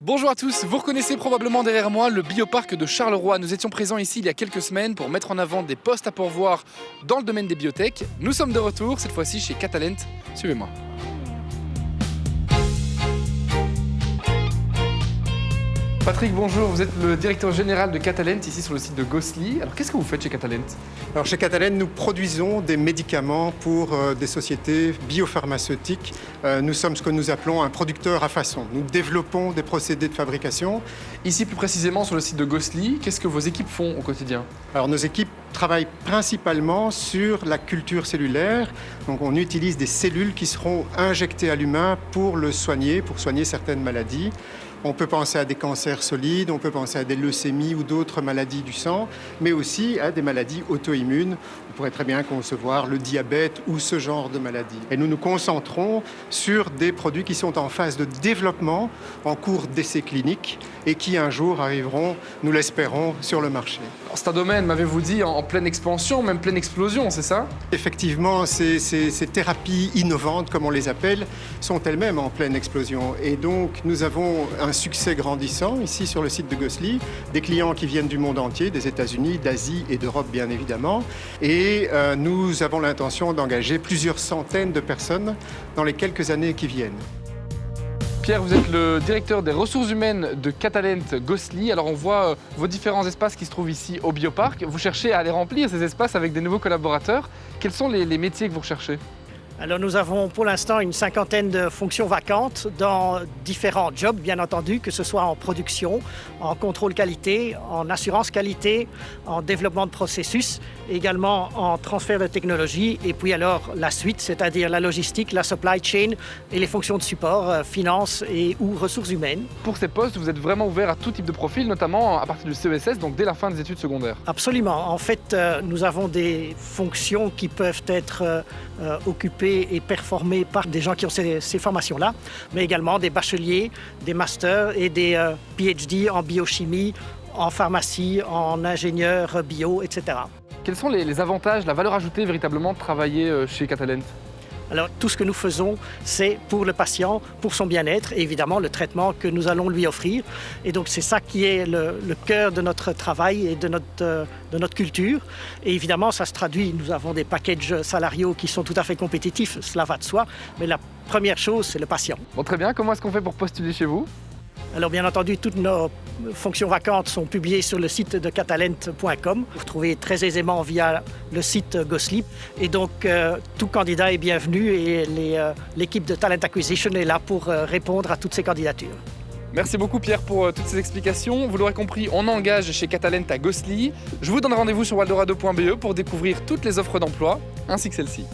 Bonjour à tous, vous reconnaissez probablement derrière moi le bioparc de Charleroi. Nous étions présents ici il y a quelques semaines pour mettre en avant des postes à pourvoir dans le domaine des biotech. Nous sommes de retour, cette fois-ci chez Catalent. Suivez-moi. Patrick, bonjour, vous êtes le directeur général de Catalent ici sur le site de Gosselies. Alors qu'est-ce que vous faites chez Catalent ? Alors chez Catalent, nous produisons des médicaments pour des sociétés biopharmaceutiques. Nous sommes ce que nous appelons un producteur à façon. Nous développons des procédés de fabrication. Ici plus précisément sur le site de Gosselies, qu'est-ce que vos équipes font au quotidien ? Alors nos équipes travaillent principalement sur la culture cellulaire. Donc on utilise des cellules qui seront injectées à l'humain pour le soigner, pour soigner certaines maladies. On peut penser à des cancers solides, on peut penser à des leucémies ou d'autres maladies du sang, mais aussi à des maladies auto-immunes. On pourrait très bien concevoir le diabète ou ce genre de maladies. Et nous nous concentrons sur des produits qui sont en phase de développement, en cours d'essai clinique, et qui un jour arriveront, nous l'espérons, sur le marché. Alors, c'est un domaine, m'avez-vous dit, en pleine expansion, même pleine explosion, c'est ça ? Effectivement, ces thérapies innovantes, comme on les appelle, sont elles-mêmes en pleine explosion. Et donc, nous avons un succès grandissant ici sur le site de Gosselies, des clients qui viennent du monde entier, des États-Unis, d'Asie et d'Europe bien évidemment. Et nous avons l'intention d'engager plusieurs centaines de personnes dans les quelques années qui viennent. Pierre, vous êtes le directeur des ressources humaines de Catalent Gosselies. Alors on voit vos différents espaces qui se trouvent ici au Bioparc. Vous cherchez à les remplir, ces espaces, avec des nouveaux collaborateurs. Quels sont les métiers que vous recherchez ? Alors nous avons pour l'instant une cinquantaine de fonctions vacantes dans différents jobs, bien entendu, que ce soit en production, en contrôle qualité, en assurance qualité, en développement de processus, également en transfert de technologie, et puis alors la suite, c'est-à-dire la logistique, la supply chain et les fonctions de support, finances et ou ressources humaines. Pour ces postes, vous êtes vraiment ouvert à tout type de profil, notamment à partir du CESS, donc dès la fin des études secondaires. Absolument. En fait, nous avons des fonctions qui peuvent être occupées et performés par des gens qui ont ces formations-là, mais également des bacheliers, des masters et des PhD en biochimie, en pharmacie, en ingénieur bio, etc. Quels sont les avantages, la valeur ajoutée véritablement de travailler chez Catalent ? Alors, tout ce que nous faisons, c'est pour le patient, pour son bien-être et évidemment le traitement que nous allons lui offrir. Et donc, c'est ça qui est le cœur de notre travail et de notre culture. Et évidemment, ça se traduit. Nous avons des packages salariaux qui sont tout à fait compétitifs, cela va de soi. Mais la première chose, c'est le patient. Bon, très bien. Comment est-ce qu'on fait pour postuler chez vous ? Alors bien entendu, toutes nos fonctions vacantes sont publiées sur le site de catalent.com. Vous trouvez très aisément via le site Gosselies. Et donc, tout candidat est bienvenu et l'équipe de Talent Acquisition est là pour répondre à toutes ces candidatures. Merci beaucoup Pierre pour toutes ces explications. Vous l'aurez compris, on engage chez Catalent à Gosselies. Je vous donne rendez-vous sur waldorado.be pour découvrir toutes les offres d'emploi, ainsi que celle-ci.